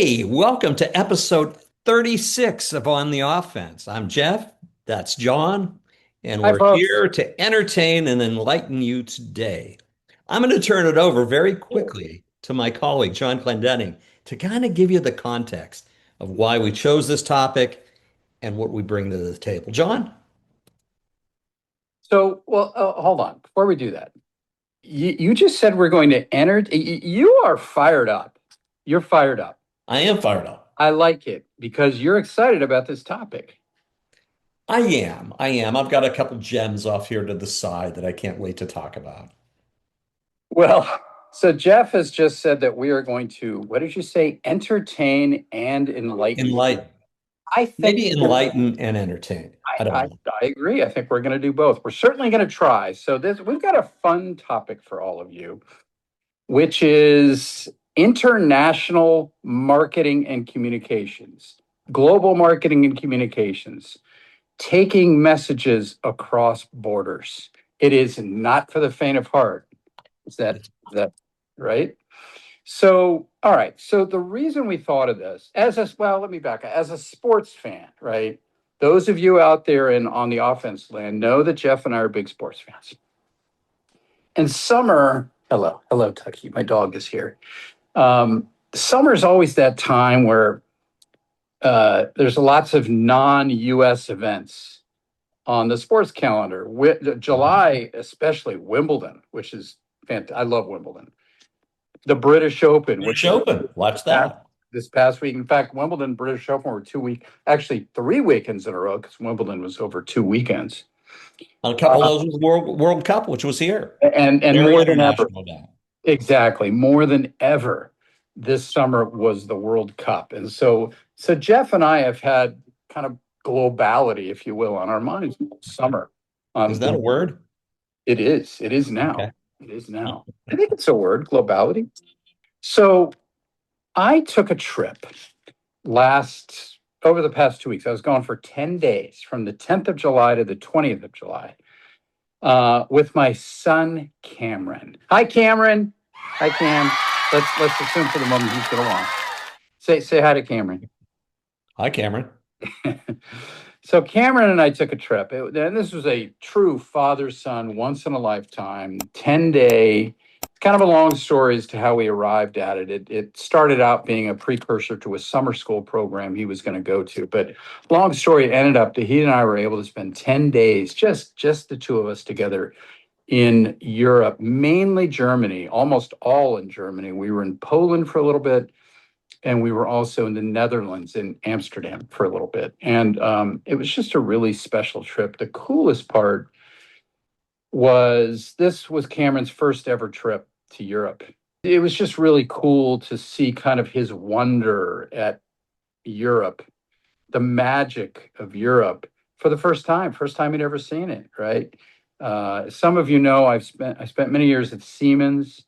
Hey, welcome to episode 36 of On the Offense. I'm Jeff, that's John, and Hi, we're folks. here to entertain and enlighten you today. I'm going to turn it over very quickly to my colleague, John Clendenning, to kind of give you the context of why we chose this topic and what we bring to the table. John? Hold on. Before we do that, you just said we're going to enter. You are fired up. You're fired up. I am fired up. I like it because you're excited about this topic. I am. I am. I've got a couple gems off here to the side that I can't wait to talk about. Well, so Jeff has just said that we are going to, what did you say? Entertain and enlighten. Enlighten, I think maybe enlighten and entertain. I don't I, know. I agree. I think we're going to do both. We're certainly going to try. So this we've got a fun topic for all of you, which is international marketing and communications, global marketing and communications, taking messages across borders. It is not for the faint of heart. Is that right? So, all right. So the reason we thought of this let me back up. As a sports fan, right? Those of you out there in on the offense land know that Jeff and I are big sports fans. And hello, Tucky. My dog is here. Summer is always that time where there's lots of non-U.S. events on the sports calendar. July, especially Wimbledon, which is fantastic. I love Wimbledon. The British Open, British which is Open. Watch past, that. this past week. In fact, Wimbledon, British Open were 2 week, actually 3 weekends in a row because Wimbledon was over 2 weekends. And a couple Uh, of those was World Cup, which was here. and Very more than ever, international now. exactly, more than ever, this summer was the World Cup. And so Jeff and I have had kind of globality, if you will, on our minds all summer. Is that a word? It is. It is Okay. now. It is now. I think it's a word, globality. So I took a trip last over the past 2 weeks. I was gone for 10 days from the 10th of July to the 20th of July with my son Cameron. Hi, Cameron. Hi, Cam. Let's assume for the moment he's going to want. Say hi to Cameron. Hi, Cameron. So Cameron and I took a trip, and this was a true father-son, once in a lifetime, 10-day. Kind of a long story as to how we arrived at it. It started out being a precursor to a summer school program he was going to go to, but long story, it ended up that he and I were able to spend 10 days, just the two of us together in Europe, mainly Germany, almost all in Germany. We were in Poland for a little bit, and we were also in the Netherlands in Amsterdam for a little bit. And it was just a really special trip. The coolest part was this was Cameron's first ever trip to Europe. It was just really cool to see kind of his wonder at Europe, the magic of Europe for the first time he'd ever seen it, right? Some of you know I spent many years at Siemens,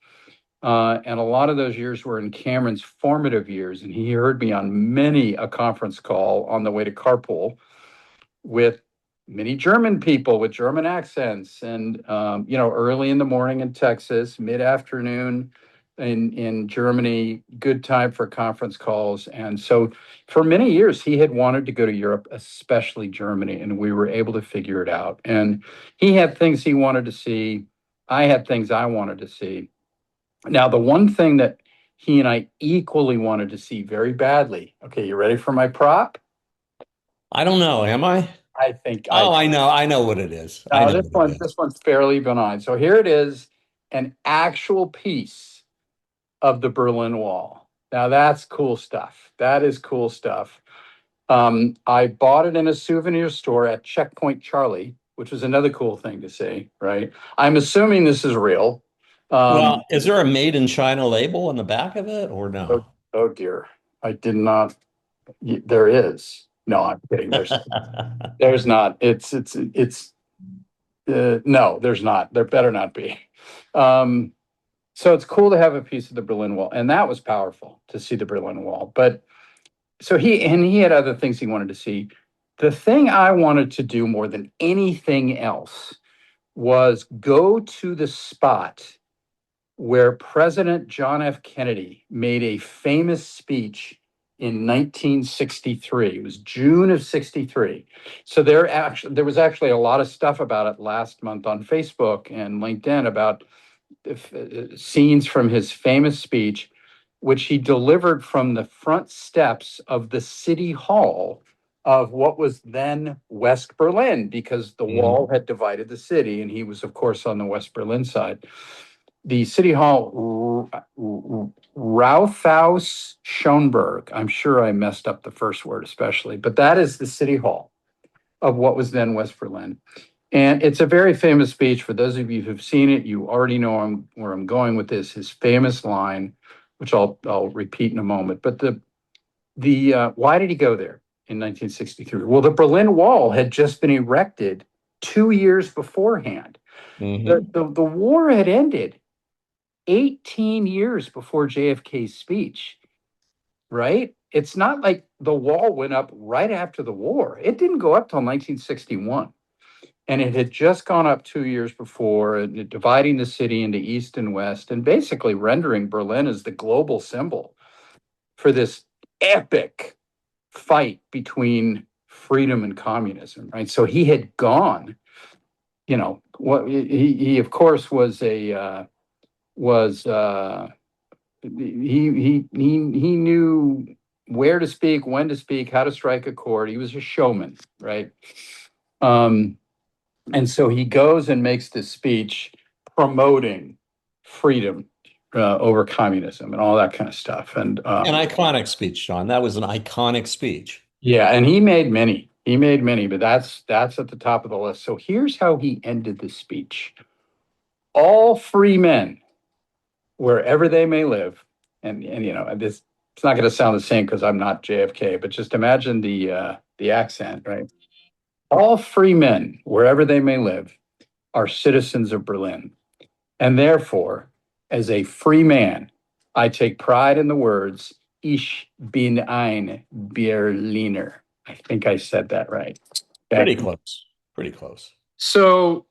and a lot of those years were in Cameron's formative years, and he heard me on many a conference call on the way to carpool with many German people with German accents, and early in the morning in Texas, mid afternoon in Germany, good time for conference calls. And so, for many years, he had wanted to go to Europe, especially Germany, and we were able to figure it out. And he had things he wanted to see. I had things I wanted to see. Now, the one thing that he and I equally wanted to see very badly. Okay, you ready for my prop? I don't know. Am I? I think I Oh, I know. I know what it is. I No, know what it this is. one's fairly benign. So here it is, an actual piece of the Berlin Wall. Now that's cool stuff. That is cool stuff. I bought it in a souvenir store at Checkpoint Charlie, which was another cool thing to see, right? I'm assuming this is real. Well, Um, is there a made in China label on the back of it or oh, no? oh dear, I did not. There is. No, I'm kidding. There's not. It's no, there's not. There better not be. Um, so it's cool to have a piece of the Berlin Wall, and that was powerful to see the Berlin Wall. But so he had other things he wanted to see. The thing I wanted to do more than anything else was go to the spot where President John F. Kennedy made a famous speech in 1963. It was June of 63. So there was actually a lot of stuff about it last month on Facebook and LinkedIn about scenes from his famous speech, which he delivered from the front steps of the city hall of what was then West Berlin, because the wall had divided the city, and he was, of course, on the West Berlin side. The city hall, Rathaus Schönberg. I'm sure I messed up the first word, especially, but that is the city hall of what was then West Berlin. And it's a very famous speech. For those of you who've seen it, you already know where I'm going with this. His famous line, which I'll repeat in a moment. But why did he go there in 1963? Well, the Berlin Wall had just been erected 2 years beforehand. The war had ended 18 years before JFK's speech, right? It's not like the wall went up right after the war. It didn't go up till 1961. And it had just gone up 2 years before, dividing the city into East and West, and basically rendering Berlin as the global symbol for this epic fight between freedom and communism, right? So he had gone, what he of course was he knew where to speak, when to speak, how to strike a chord. He was a showman, right? And so he goes and makes this speech promoting freedom over communism and all that kind of stuff. And An iconic speech, Sean. That was an iconic speech. yeah, and he made many. He made many, but that's at the top of the list. So here's how he ended the speech: all free men, wherever they may live, and this, it's not going to sound the same because I'm not JFK, but just imagine the accent, right? All free men, wherever they may live, are citizens of Berlin. And therefore, as a free man, I take pride in the words, Ich bin ein Berliner. I think I said that right. Pretty close. Pretty close. So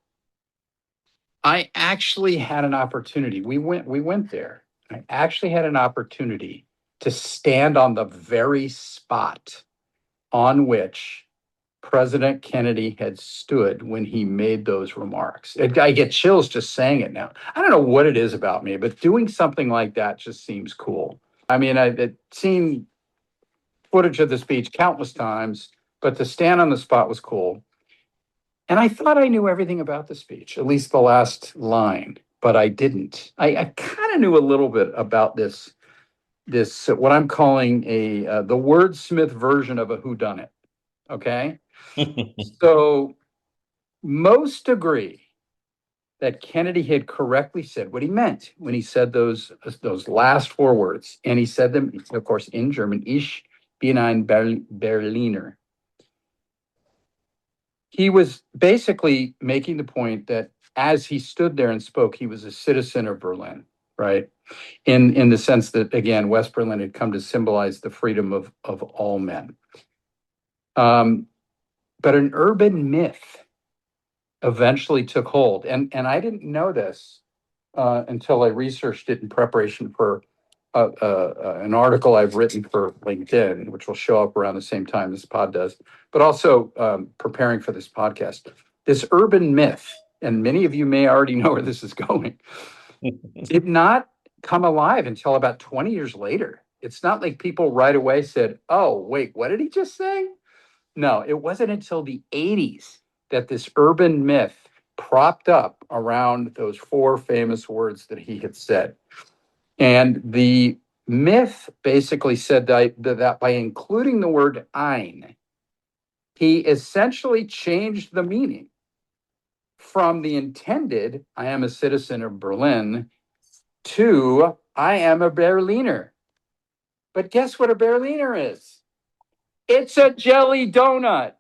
I actually had an opportunity. We went there. I actually had an opportunity to stand on the very spot on which President Kennedy had stood when he made those remarks. I get chills just saying it now. I don't know what it is about me, but doing something like that just seems cool. I mean, I've seen footage of the speech countless times, but to stand on the spot was cool. And I thought I knew everything about the speech, at least the last line, but I didn't. I kind of knew a little bit about this what I'm calling the wordsmith version of a whodunit. Okay. So most agree that Kennedy had correctly said what he meant when he said those last four words. And he said them, of course, in German, Ich bin ein Berliner. He was basically making the point that as he stood there and spoke, he was a citizen of Berlin, right? In the sense that, again, West Berlin had come to symbolize the freedom of all men. But an urban myth eventually took hold. And I didn't know this until I researched it in preparation for an article I've written for LinkedIn, which will show up around the same time this pod does, but also preparing for this podcast. This urban myth, and many of you may already know where this is going, did not come alive until about 20 years later. It's not like people right away said, oh, wait, what did he just say? No, it wasn't until the 80s that this urban myth propped up around those four famous words that he had said. And the myth basically said that by including the word ein, he essentially changed the meaning from the intended, I am a citizen of Berlin, to I am a Berliner. But guess what a Berliner is? It's a jelly donut.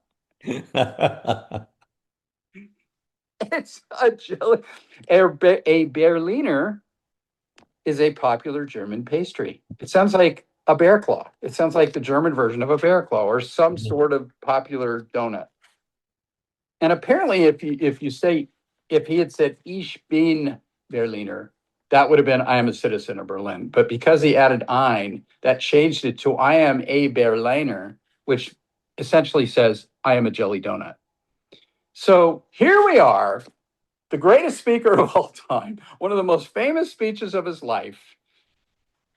It's a jelly. A Berliner is a popular German pastry. It sounds like a bear claw. It sounds like the German version of a bear claw or some sort of popular donut. And apparently, if he had said Ich bin Berliner, That would have been I am a citizen of Berlin. But because he added ein, that changed it to I am a Berliner, which essentially says I am a jelly donut. So here we are, the greatest speaker of all time, one of the most famous speeches of his life,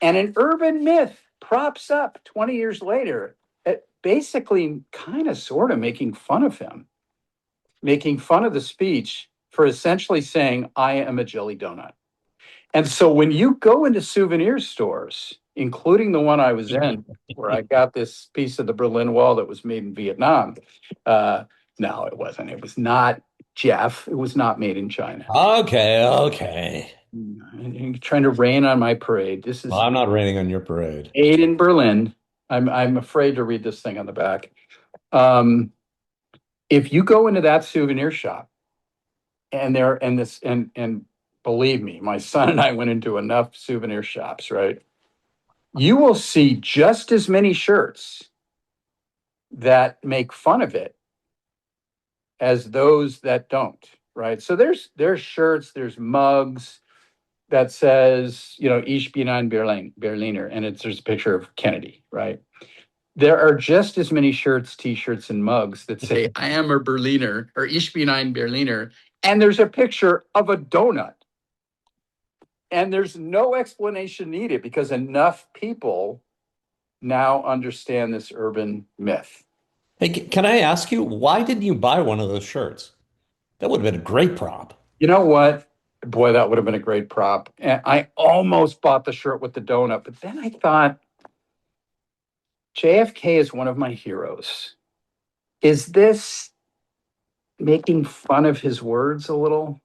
and an urban myth props up 20 years later, at basically kind of sort of making fun of him, making fun of the speech for essentially saying, I am a jelly donut. And so when you go into souvenir stores, including the one I was in, where I got this piece of the Berlin Wall that was made in Vietnam, no, it wasn't. It was not, Jeff. It was not made in China. Okay, okay. You're trying to rain on my parade. This Well, is I'm not raining on your parade. made in Berlin. I'm afraid to read this thing on the back. Um, if you go into that souvenir shop and there and this and believe me, my son and I went into enough souvenir shops, right? You will see just as many shirts that make fun of it as those that don't, right? So there's shirts, there's mugs that says, Ich bin ein Berliner, and there's a picture of Kennedy, right? There are just as many shirts, t-shirts, and mugs that say I am a Berliner or Ich bin ein Berliner, and there's a picture of a donut. And there's no explanation needed because enough people now understand this urban myth. Hey, can I ask you, why didn't you buy one of those shirts? That would have been a great prop. You know what? Boy, that would have been a great prop. And I almost bought the shirt with the donut, but then I thought JFK is one of my heroes. Is this making fun of his words a little?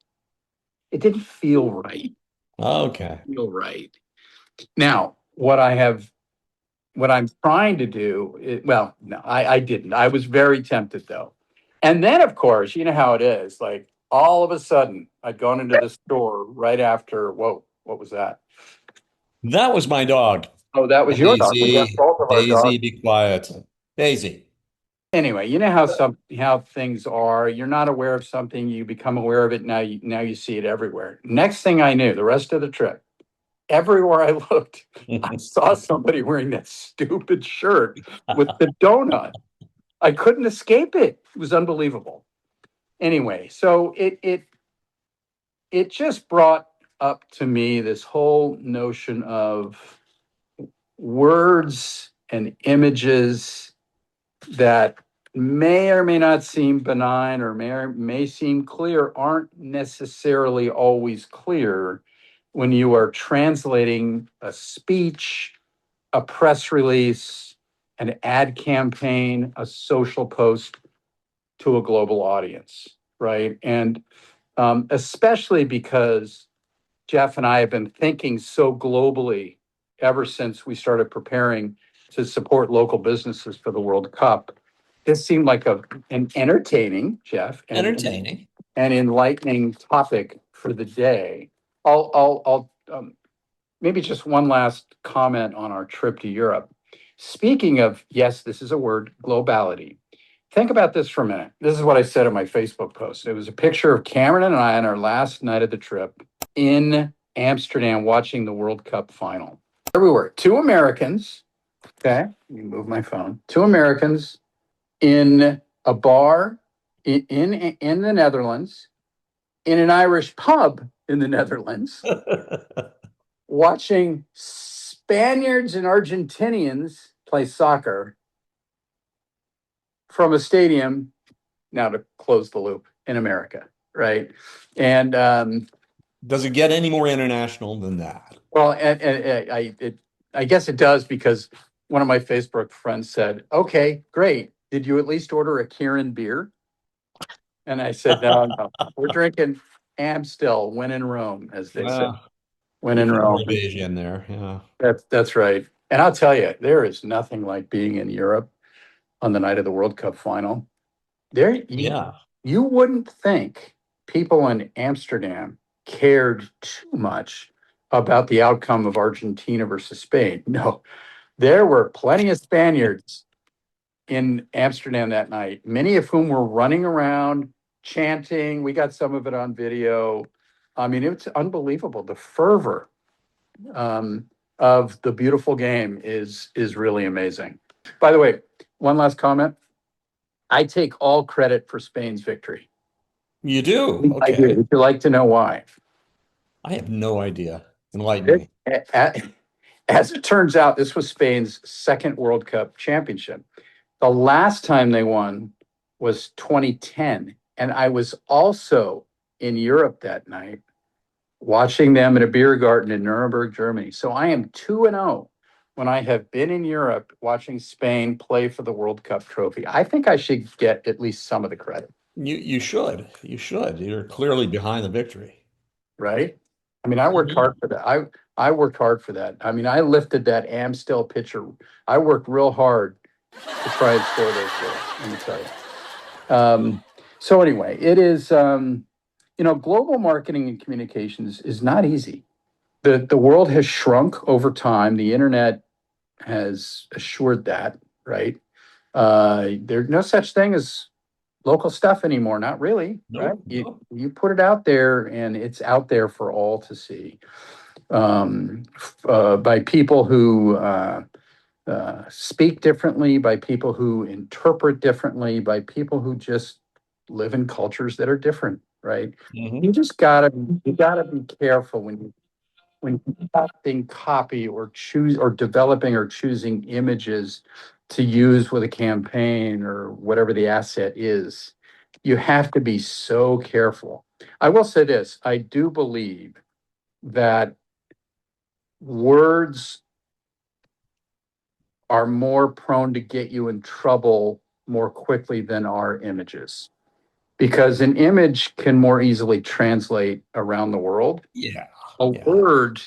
It didn't feel right. Okay. Feel right. Now, what I'm trying to do, well, no, I didn't. I was very tempted though. And then, of course, you know how it is. Like all of a sudden, I'd gone into the store right after. Whoa, what was that? That was my dog. Oh, that was your dog. We got Daisy, both of our Daisy, dogs. be quiet. Daisy. Anyway, you know how things are. You're not aware of something, you become aware of it. Now you see it everywhere. Next thing I knew, the rest of the trip, everywhere I looked, I saw somebody wearing that stupid shirt with the donut. I couldn't escape it. It was unbelievable. Anyway, so it just brought up to me this whole notion of words and images that may or may not seem benign or may seem clear aren't necessarily always clear when you are translating a speech, a press release, an ad campaign, a social post to a global audience, right? And especially because Jeff and I have been thinking so globally ever since we started preparing to support local businesses for the World Cup. This seemed like an entertaining, Jeff, Entertaining. and enlightening topic for the day. I'll maybe just one last comment on our trip to Europe. Speaking of, yes, this is a word, globality. Think about this for a minute. This is what I said in my Facebook post. It was a picture of Cameron and I on our last night of the trip in Amsterdam watching the World Cup final. There we were, two Americans. Okay, let me move my phone. Two Americans in a bar in the Netherlands, in an Irish pub in the Netherlands, watching Spaniards and Argentinians play soccer from a stadium, now to close the loop, in America, right? And Does it get any more international than that? well, I guess it does because one of my Facebook friends said, "Okay, great. Did you at least order a Kirin beer?" And I said, "No, no, we're drinking Amstel when in Rome," as they say, Well, when you in put more Rome. of Asia in there. Yeah. That's right. And I'll tell you, there is nothing like being in Europe on the night of the World Cup final. There, Yeah. you wouldn't think people in Amsterdam cared too much about the outcome of Argentina versus Spain. No, there were plenty of Spaniards in Amsterdam that night, many of whom were running around chanting. We got some of it on video. I mean, it's unbelievable. The fervor of the beautiful game is really amazing. By the way, one last comment. I take all credit for Spain's victory. You do? I do. Okay. Would you like to know why? I have no idea. Enlighten me. As it turns out, this was Spain's second World Cup championship. The last time they won was 2010. And I was also in Europe that night watching them in a beer garden in Nuremberg, Germany. So I am 2-0 when I have been in Europe watching Spain play for the World Cup trophy. I think I should get at least some of the credit, You should. You should. You're clearly behind the victory. right? I mean, I worked Mhm. hard for that. I worked hard for that. I mean, I lifted that Amstel pitcher. I worked real hard to try and score those goals, let me tell you. So anyway, it is global marketing and communications is not easy. The world has shrunk over time. The internet has assured that, right? There's no such thing as local stuff anymore. Not really, right? Nope. You Nope. you put it out there, and it's out there for all to see. By people who speak differently, by people who interpret differently, by people who just live in cultures that are different, right? Mhm. You gotta be careful when crafting copy or developing or choosing images to use with a campaign or whatever the asset is. You have to be so careful. I will say this, I do believe that words are more prone to get you in trouble more quickly than are images, because an image can more easily translate around the world. Yeah. A Yeah. word,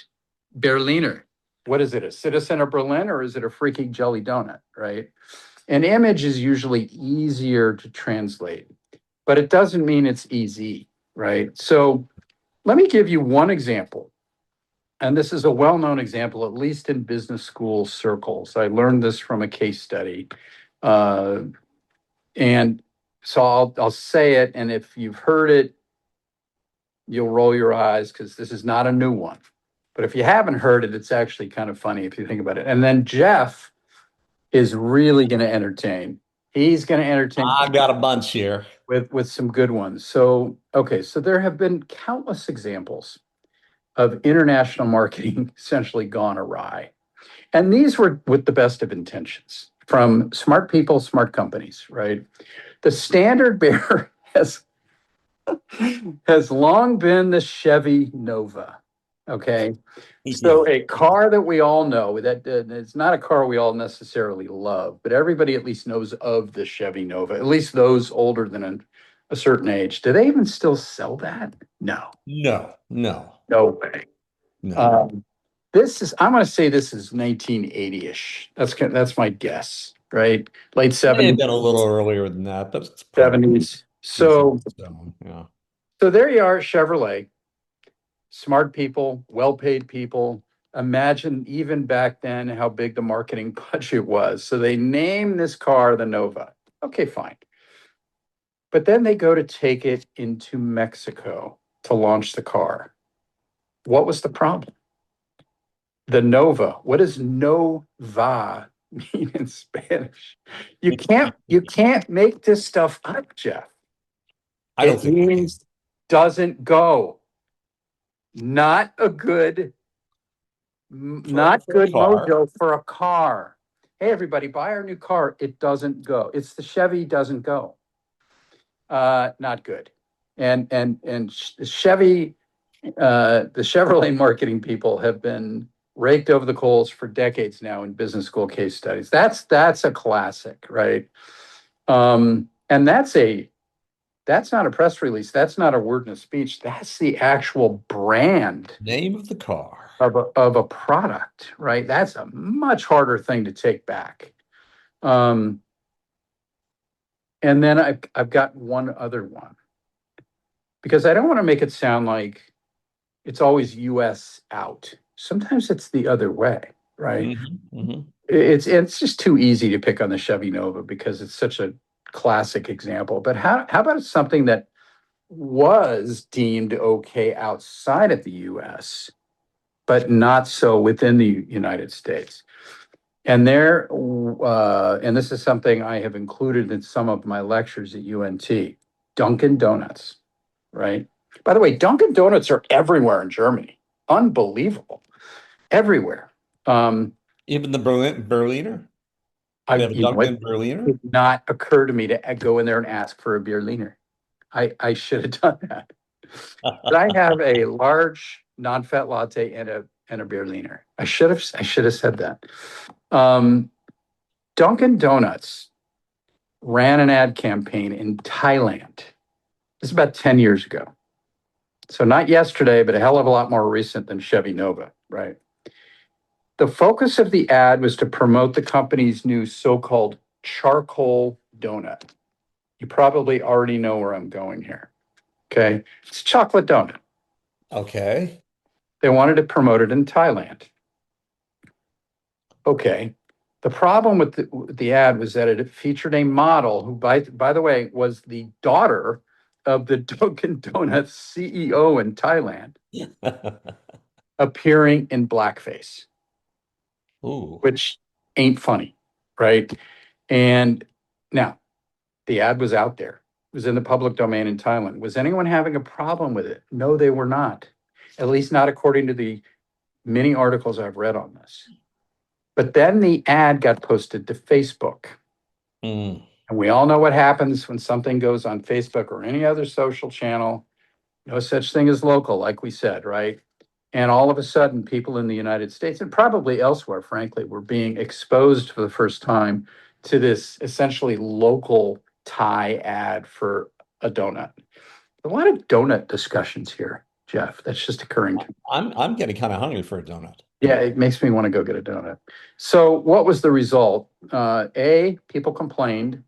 Berliner, what is it? A citizen of Berlin, or is it a freaking jelly donut, right? An image is usually easier to translate, but it doesn't mean it's easy, right? So let me give you one example. And this is a well-known example, at least in business school circles. I learned this from a case study. Uh, and so I'll say it, and if you've heard it, you'll roll your eyes because this is not a new one. But if you haven't heard it, it's actually kind of funny if you think about it. And then Jeff is really going to entertain. He's going to entertain I got a bunch here. with some good ones. So, okay, so there have been countless examples of international marketing essentially gone awry. And these were with the best of intentions from smart people, smart companies, right? The standard bearer has long been the Chevy Nova. Okay. Yeah. So a car that we all know that it's not a car we all necessarily love, but everybody at least knows of the Chevy Nova, at least those older than a certain age. Do they even still sell that? No, No. No. no way. No. Um, I'm going to say this is 1980-ish. That's my guess, right? Late May have 70s, been a little earlier than that, but it's probably 70s. decent So, stone. Yeah. so there you are, Chevrolet. Smart people, well-paid people. Imagine even back then how big the marketing budget was. So they name this car the Nova. Okay, fine. But then they go to take it into Mexico to launch the car. What was the problem? The Nova. What does Nova mean in Spanish? You can't make this stuff up, Jeff. I don't It think you can. means doesn't go. Not a good not For a good car. mojo for a car. Hey, everybody, buy our new car. It doesn't go. It's the Chevy doesn't go. Not good. And Chevy, the Chevrolet marketing people have been raked over the coals for decades now in business school case studies. That's a classic, right? And that's not a press release. That's not a word in a speech. That's the actual brand Name of the car. of a product, right? That's a much harder thing to take back. Um, and then I've got one other one because I don't want to make it sound like it's always US out. Sometimes it's the other way, right? Hmm. It's just too easy to pick on the Chevy Nova because it's such a classic example. But how about something that was deemed okay outside of the US, but not so within the United States. And and this is something I have included in some of my lectures at UNT, Dunkin' Donuts, right? By the way, Dunkin' Donuts are everywhere in Germany. Unbelievable. Everywhere. Even the Berliner? We have a You know, it Dunkin' Berliner? did not occur to me to go in there and ask for a Berliner. I should have done that. But I have a large non-fat latte and a Berliner. I should have said that. Um, Dunkin' Donuts ran an ad campaign in Thailand. This is about 10 years ago. So not yesterday, but a hell of a lot more recent than Chevy Nova, right? The focus of the ad was to promote the company's new so-called charcoal donut. You probably already know where I'm going here. Okay. It's a chocolate donut. Okay. They wanted to promote it in Thailand. Okay. The problem with the ad was that it featured a model who, by the way, was the daughter of the Dunkin' Donuts CEO in Thailand, appearing in blackface, Ooh. which ain't funny, right? And now the ad was out there, it was in the public domain in Thailand. Was anyone having a problem with it? No, they were not, at least not according to the many articles I've read on this. But then the ad got posted to Facebook. Mm. And we all know what happens when something goes on Facebook or any other social channel. No such thing as local, like we said, right? And all of a sudden, people in the United States and probably elsewhere, frankly, were being exposed for the first time to this essentially local Thai ad for a donut. A lot of donut discussions here, Jeff. That's just occurring to me. I'm getting kind of hungry for a donut. Yeah, it makes me want to go get a donut. So, what was the result? A, people complained.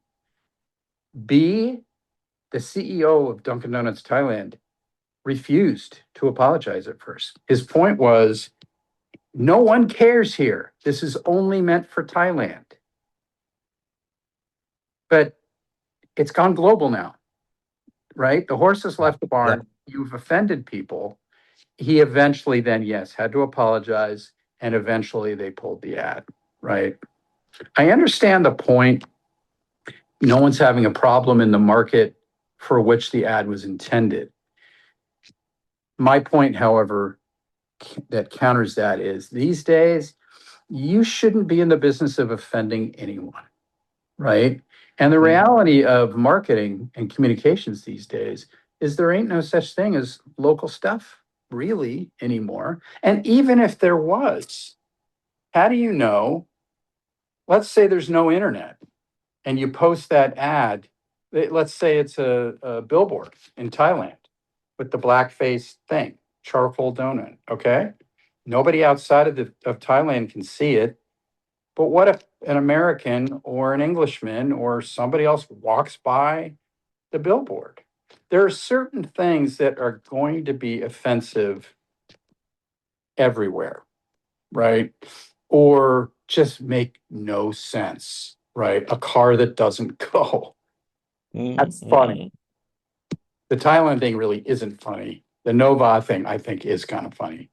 B, the CEO of Dunkin' Donuts Thailand refused to apologize at first. His point was, no one cares here. This is only meant for Thailand. But it's gone global now, right? The horse has left the Yeah. barn. You've offended people. He eventually then, yes, had to apologize. And eventually they pulled the ad, right? I understand the point. No one's having a problem in the market for which the ad was intended. My point, however, that counters that is these days, you shouldn't be in the business of offending anyone, right? And the reality of marketing and communications these days is there ain't no such thing as local stuff really anymore. And even if there was, how do you know? Let's say there's no internet and you post that ad. Let's say it's a billboard in Thailand with the blackface thing, charcoal donut. Okay. Nobody outside of Thailand can see it. But what if an American or an Englishman or somebody else walks by the billboard? There are certain things that are going to be offensive everywhere, right? Or just make no sense, right? A car that doesn't go. That's funny. The Thailand thing really isn't funny. The Nova thing, I think, is kind of funny.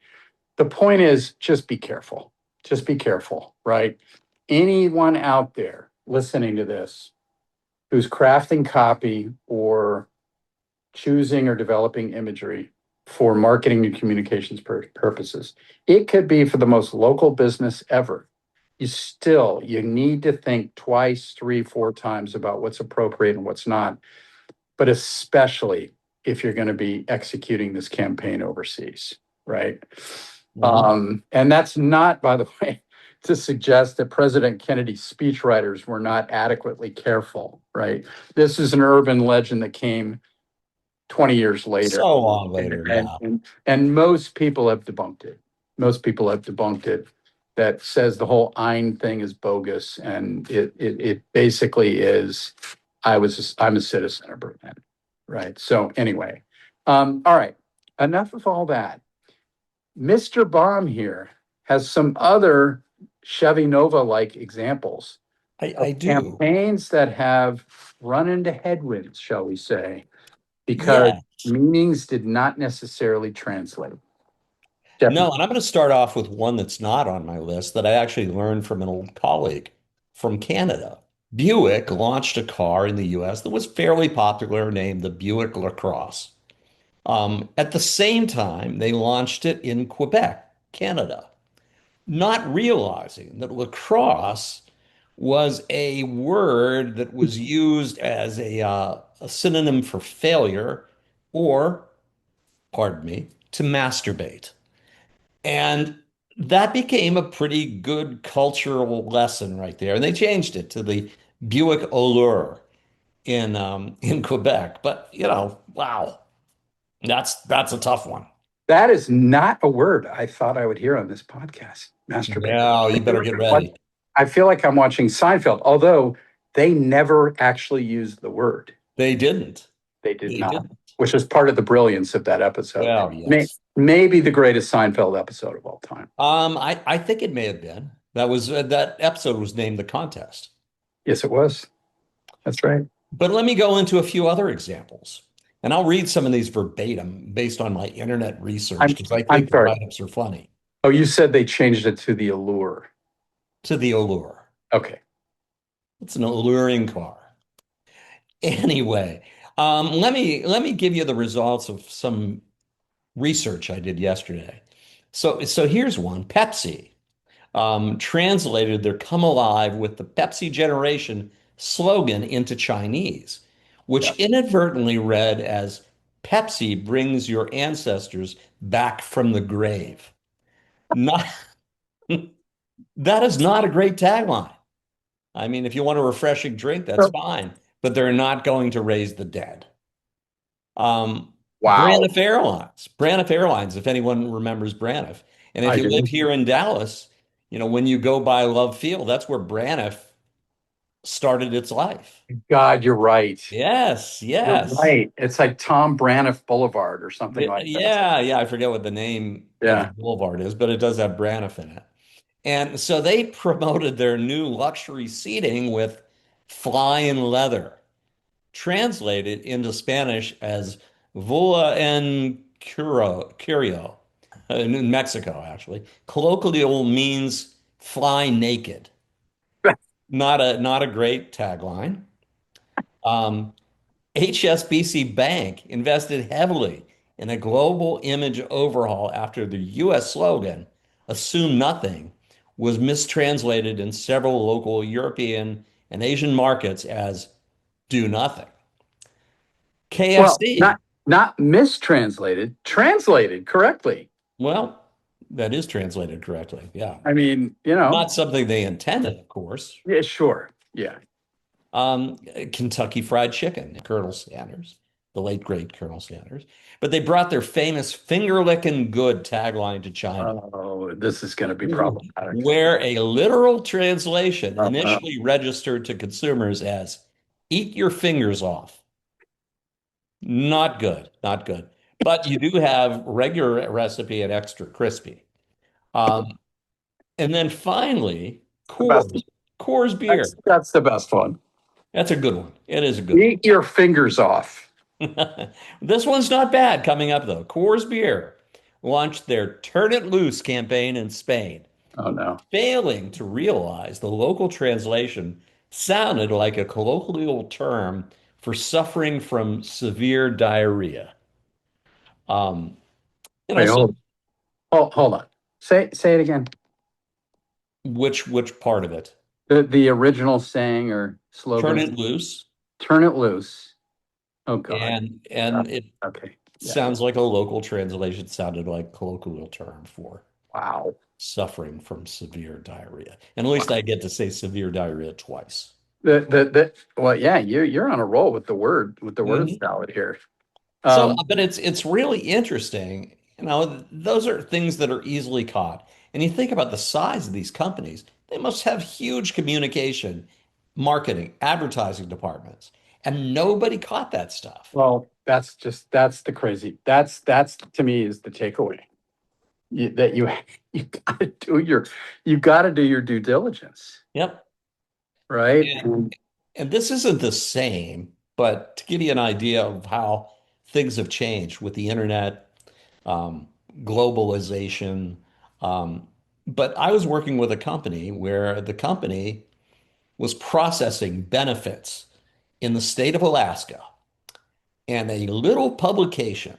The point is just be careful. Just be careful, right? Anyone out there listening to this who's crafting copy or choosing or developing imagery for marketing and communications purposes, it could be for the most local business ever. You need to think twice, three, four times about what's appropriate and what's not, but especially if you're going to be executing this campaign overseas, right? And that's not, by the way, to suggest that President Kennedy's speechwriters were not adequately careful, right? This is an urban legend that came 20 years later. So long later, and, yeah. and most people have debunked it. Most people have debunked it. That says the whole Ein thing is bogus, and it basically is. I'm a citizen of Berlin, right? So anyway, all right. Enough of all that. Mr. Baum here has some other Chevy Nova-like examples I of do. campaigns that have run into headwinds, shall we say, because Yeah. meanings did not necessarily translate. No, Definitely. and I'm going to start off with one that's not on my list that I actually learned from an old colleague from Canada. Buick launched a car in the US that was fairly popular named the Buick LaCrosse. At the same time, they launched it in Quebec, Canada, not realizing that lacrosse was a word that was used as a synonym for failure or, pardon me, to masturbate. And that became a pretty good cultural lesson right there. And they changed it to the Buick Allure in Quebec. But wow, that's a tough one. That is not a word I thought I would hear on this podcast. Masturbate. Yeah, you better get ready. I feel like I'm watching Seinfeld, although they never actually used the word. They didn't. They did They not, didn't. which is part of the brilliance of that episode. Well, yes. Maybe the greatest Seinfeld episode of all time. I think it may have been. That episode was named The Contest. Yes, it was. That's right. But let me go into a few other examples. And I'll read some of these verbatim based on my internet research I'm because I I'm think the sorry. write-ups are funny. Oh, you said they changed it to the allure. To the allure. Okay. It's an alluring car. Anyway, let me give you the results of some research I did yesterday. So here's one. Pepsi translated their "Come Alive with the Pepsi Generation" slogan into Chinese, Yeah. which inadvertently read as "Pepsi brings your ancestors back from the grave." Not that is not a great tagline. I mean, if you want a refreshing drink, that's So- fine, but they're not going to raise the dead. Wow. Braniff Airlines, Braniff Airlines, if anyone remembers Braniff. And if I you live do. here in Dallas, when you go by Love Field, that's where Braniff started its life. God, you're right. Yes, You're yes. right. It's like Tom Braniff Boulevard or something like that. Yeah, yeah. I forget what the name of the Yeah. boulevard is, but it does have Braniff in it. And so they promoted their new luxury seating with flying leather, translated into Spanish as Vola en Curio, in Mexico, actually. Colloquial means fly naked. Not a great tagline. Um, HSBC Bank invested heavily in a global image overhaul after the US slogan, "Assume Nothing," was mistranslated in several local European and Asian markets as "Do Nothing." Well, KFC, not mistranslated, translated correctly. well, that is translated correctly. Yeah. I mean, Not something they intended, of course. yeah, sure. Yeah. Um, Kentucky Fried Chicken, Colonel Sanders, the late great Colonel Sanders. But they brought their famous finger licking good tagline to China, Oh, this is going to be problematic. where a literal translation Uh, initially registered to consumers as "eat your fingers off." Not good, not good. But you do have regular recipe and extra crispy. Um, and then finally, the best. Coors beer. That's the best one. That's a good one. It is a good Eat your fingers off. one. This one's not bad coming up though. Coors Beer launched their Turn It Loose campaign in Spain, Oh no. failing to realize the local translation sounded like a colloquial term for suffering from severe diarrhea. Um, Wait, so hold on. Say it again. which part of it? The original saying or Turn slogan. it loose, Turn it loose. Oh God. and it Okay. Yeah. sounds like a local translation sounded like colloquial term for Wow. suffering from severe diarrhea. And at least I get to say severe diarrhea twice. Well, yeah, you're on a roll with the word Mhm. salad here. So, Um, but it's really interesting. Those are things that are easily caught. And you think about the size of these companies, they must have huge communication, marketing, advertising departments. And nobody caught that stuff. well, that's the crazy. That's to me is the takeaway. That you got to do your due diligence, Yep. right? And this isn't the same, but to give you an idea of how things have changed with the internet, um, globalization. Um, but I was working with a company where the company was processing benefits in the state of Alaska, and a little publication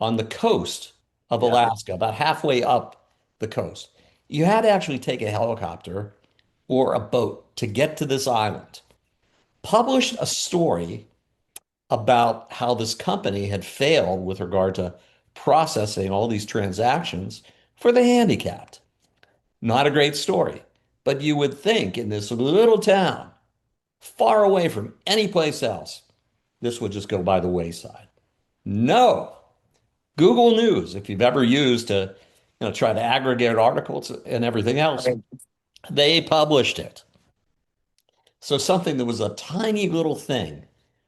on the coast of Yeah. Alaska, about halfway up the coast. You had to actually take a helicopter or a boat to get to this island. Published a story about how this company had failed with regard to processing all these transactions for the handicapped. Not a great story, but you would think in this little town, far away from any place else, this would just go by the wayside. No. Google News, if you've ever used to, try to aggregate articles and everything else, Right. they published it. So something that was a tiny little thing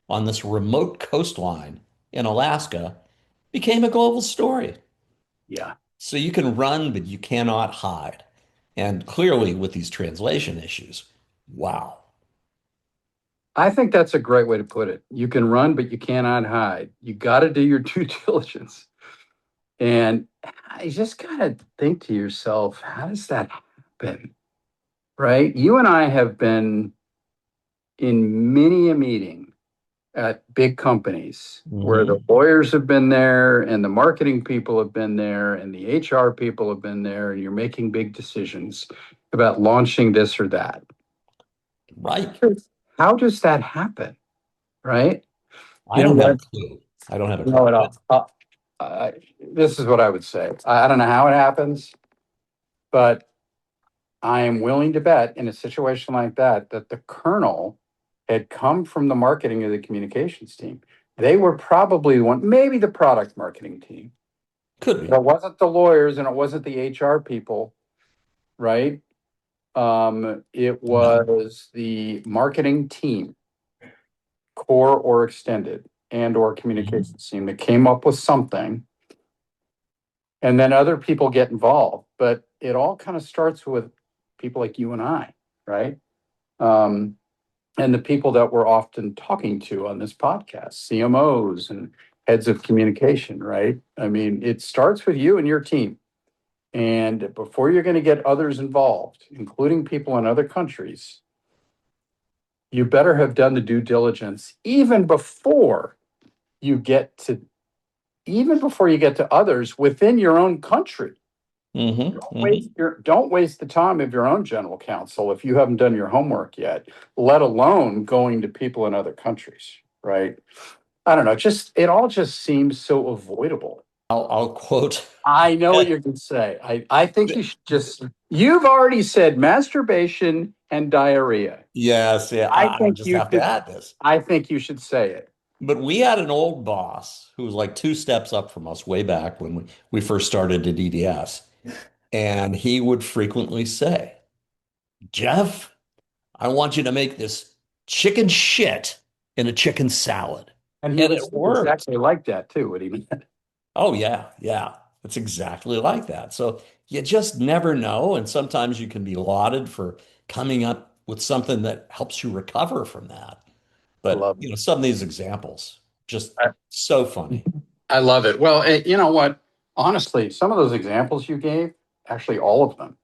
on this remote coastline in Alaska became a global story. Yeah. So you can run, but you cannot hide. And clearly, with these translation issues, wow. I think that's a great way to put it. You can run, but you cannot hide. You got to do your due diligence. And I just got to think to yourself, how does that happen? Right? You and I have been in many a meeting at big companies where the Hmm. lawyers have been there and the marketing people have been there and the HR people have been there, and you're making big decisions about launching this or that. Right. How does that happen? Right? I You know don't have a what? clue. I don't have a You know clue. what? But This is what I would say. I don't know how it happens, but I am willing to bet in a situation like that that the kernel had come from the marketing of the communications team. They were probably one, maybe the product marketing team. could It be. wasn't the lawyers and it wasn't the HR people, right? It No. was the marketing team, core or extended, and or Mhm. communications team that came up with something, and then other people get involved. But it all kind of starts with people like you and I, right? Um, and the people that we're often talking to on this podcast, CMOs and heads of communication, right? I mean, it starts with you and your team. And before you're going to get others involved, including people in other countries, you better have done the due diligence you get to even before you get to others within your own country. Hmm. Hmm. Don't waste the time of your own general counsel if you haven't done your homework yet, let alone going to people in other countries, right? I don't know, just it all just seems so avoidable. I'll quote. I know what you're going to say. I think you should just, you've already said masturbation and diarrhea. Yes, yeah, I I think just you have to should, add this. I think you should say it. But we had an old boss who was like two steps up from us way back when we first started at EDS. And he would frequently say, Jeff, I want you to make this chicken shit in a chicken salad. And he And was it worked. exactly like that too, what he meant. Oh, yeah, yeah. It's exactly like that. So you just never know. And sometimes you can be lauded for coming up with something that helps you recover from that. I But, love it. some of these examples, just so funny. I love it. Well, you know what? Honestly, some of those examples you gave, actually all of them,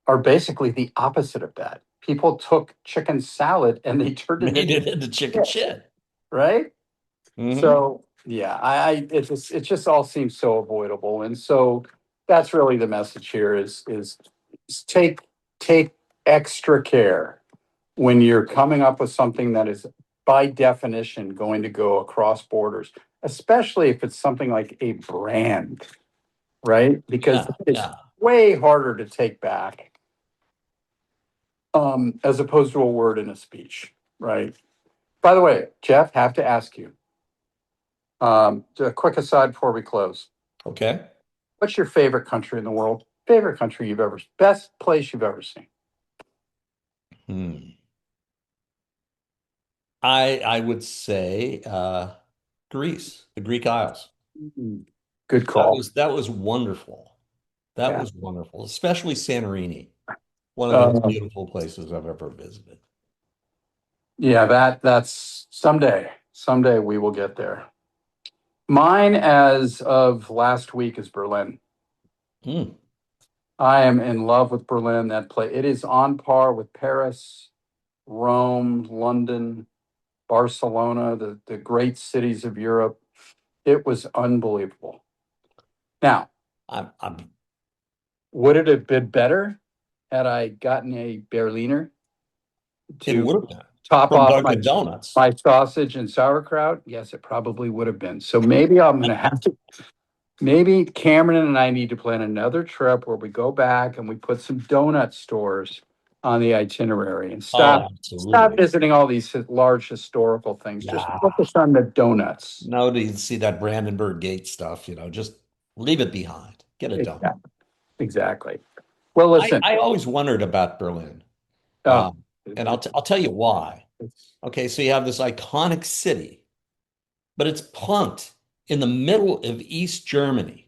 are basically the opposite of that. People took chicken salad and they turned it Made into it into chicken shit, shit. right? Hmm. So yeah, it just all seems so avoidable, and so that's really the message here is take extra care when you're coming up with something that is by definition going to go across borders, especially if it's something like a brand, right? Because Yeah, it's yeah. way harder to take back as opposed to a word in a speech, right? By the way, Jeff, have to ask you a quick aside before we close. Okay. What's your favorite country in the world? Favorite country you've ever, best place you've ever seen? Hmm. I would say Greece, the Greek Isles. Mhm. Good That call. was that was wonderful. That Yeah. was wonderful, especially Santorini, one of the most Uh, beautiful places I've ever visited. yeah, that's someday we will get there. Mine, as of last week, is Berlin. Hmm. I am in love with Berlin. That play, it is on par with Paris, Rome, London, Barcelona, the great cities of Europe. It was unbelievable. Now, I'm would it have been better had I gotten a Berliner It to would have been top from off Dunkin' Donuts. my sausage and sauerkraut? Yes, it probably would have been. So maybe I'm going to have to, maybe Cameron and I need to plan another trip where we go back and we put some donut stores on the itinerary and Oh, stop absolutely. visiting all these large historical things. Just Nah, focus on the donuts. no need to see that Brandenburg Gate stuff, just leave it behind. Get it done. Exactly. Exactly. Well, I, listen. I always wondered about Berlin. Uh, And I'll tell you why. it's, Okay, so you have this iconic city, but it's plunked in the middle of East Germany.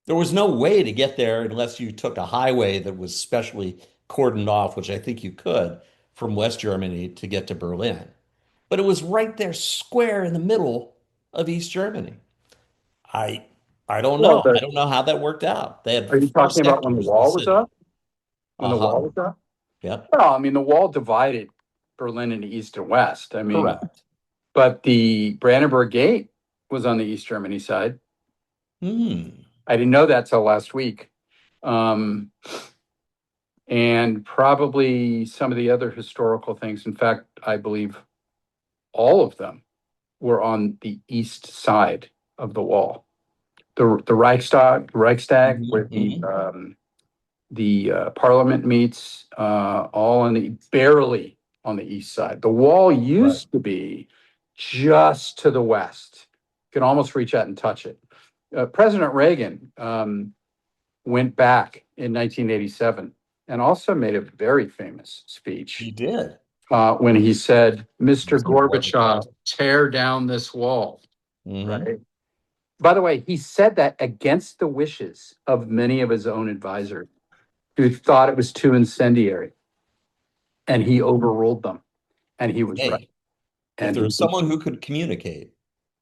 There was no way to get there unless you took a highway that was specially cordoned off, which I think you could from West Germany to get to Berlin. But it was right there, square in the middle of East Germany. I I don't well, know. I don't know how that worked out. They had are you four talking about when the sectors of the wall was city. up? When the wall Uh-huh. was up? Yep. Well, I mean, the wall divided Berlin into East and West. I mean, Correct. but the Brandenburg Gate was on the East Germany side. Hmm. I didn't know that till last week. Um, and probably some of the other historical things. In fact, I believe all of them were on the east side of the wall. The Reichstag, where Hmm. the parliament meets, all on the barely on the east side. The wall Right. used to be just to the west. You can almost reach out and touch it. President Reagan went back in 1987 and also made a very famous He speech did. when he said, "Mr. Mr. Gorbachev, Gorbachev. tear down this wall." Hmm. Right. By the way, he said that against the wishes of many of his own advisors who thought it was too incendiary, and he overruled them, and he was right. Hey, if And there he was someone who could communicate,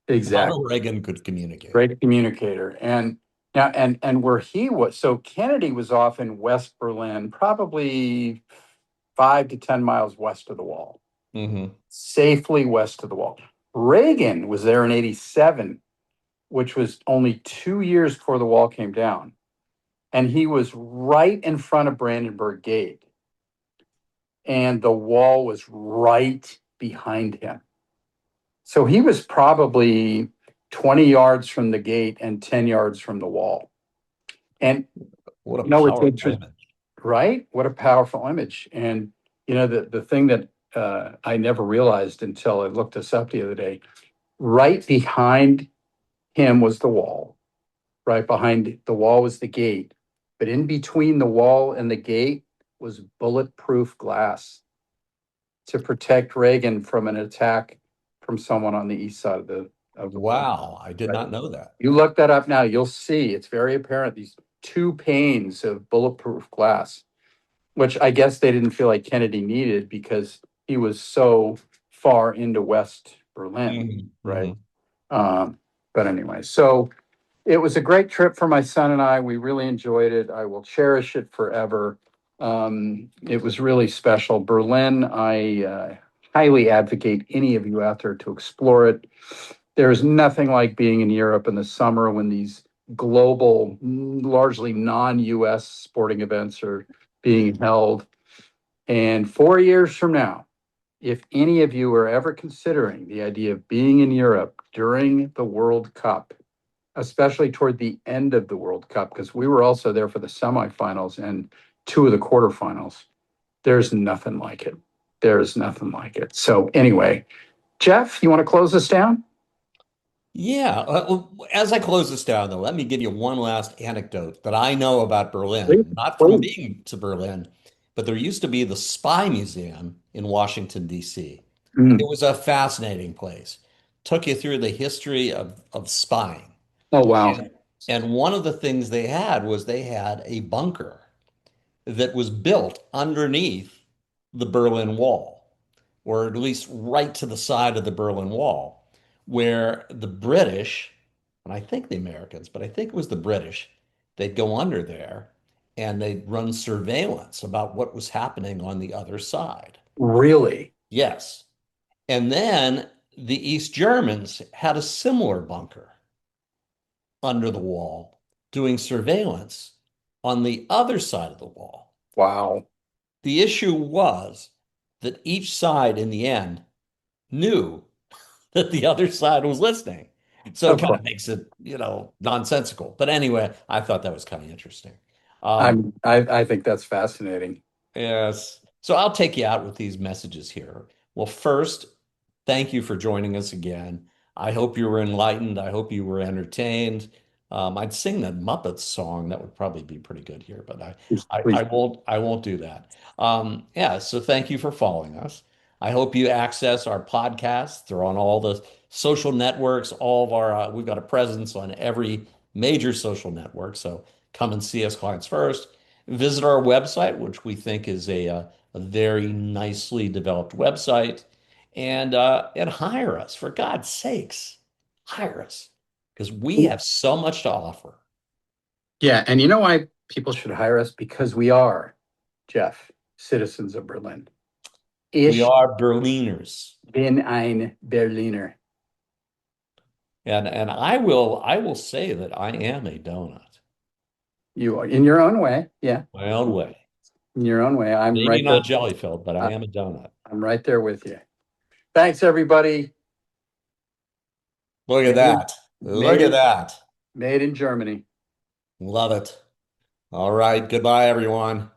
exactly Ronald Reagan could communicate. great communicator. And now, and where he was, so Kennedy was off in West Berlin, probably 5 to 10 miles west of the wall, Hmm. safely west of the wall. Reagan was there in '87, which was only 2 years before the wall came down, and he was right in front of Brandenburg Gate, and the wall was right behind him. So he was probably 20 yards from the gate and 10 yards from the wall. And What a it's powerful interesting, image. right? What a powerful image. And the thing that I never realized until I looked this up the other day, right behind him was the wall. Right behind the wall was the gate. But in between the wall and the gate was bulletproof glass to protect Reagan from an attack from someone on the east side of the wall. Wow, I did Right. not know that. You look that up now, you'll see it's very apparent. These two panes of bulletproof glass, which I guess they didn't feel like Kennedy needed because he was so far into West Berlin, Hmm. right? Hmm. Um, but anyway, so it was a great trip for my son and I. We really enjoyed it. I will cherish it forever. It was really special. Berlin, I highly advocate any of you out there to explore it. There is nothing like being in Europe in the summer when these global, largely non-US sporting events are being held. And 4 years from now, if any of you are ever considering the idea of being in Europe during the World Cup, especially toward the end of the World Cup, because we were also there for the semifinals and two of the quarterfinals. There's nothing like it. There's nothing like it. So, anyway, Jeff, you want to close this down? Yeah. Well, as I close this down, though, let me give you one last anecdote that I know about Please. Berlin, not from Please. being to Berlin, but there used to be the Spy Museum in Washington, D.C. It Mm. was a fascinating place. Took you through the history of spying. Oh, wow. And one of the things they had was they had a bunker that was built underneath the Berlin Wall, or at least right to the side of the Berlin Wall, where the British and I think the Americans, but I think it was the British, they'd go under there and they'd run surveillance about what was happening on the other side. Really? Yes. And then the East Germans had a similar bunker under the wall doing surveillance on the other side of the wall. Wow. The issue was that each side in the end knew that the other side was listening. So it Of kind course. of makes it, nonsensical. But anyway, I thought that was kind of interesting. Um, I think that's fascinating. yes. So I'll take you out with these messages here. Well, first, thank you for joining us again. I hope you were enlightened. I hope you were entertained. I'd sing the Muppets song. That would probably be pretty good here, but I Please. won't do that. Yeah, so thank you for following us. I hope you access our podcasts. They're on all the social networks. All of our we've got a presence on every major social network. So come and see us, Clients First. Visit our website, which we think is a very nicely developed website, and hire us for God's sakes. Hire us because we have so much to offer. Yeah, and you know why people should hire us? Because we are, Jeff, citizens of Berlin. We Ich are Berliners, bin ein Berliner. and I will say that I am a donut, You are in your own way. Yeah, my own way. in your own way. I'm Maybe right there. not jelly filled, but I I- am a donut. I'm right there with you. Thanks, everybody. Look at Made in, that. made Look at in, that. made in Germany. Love it. All right. Goodbye, everyone.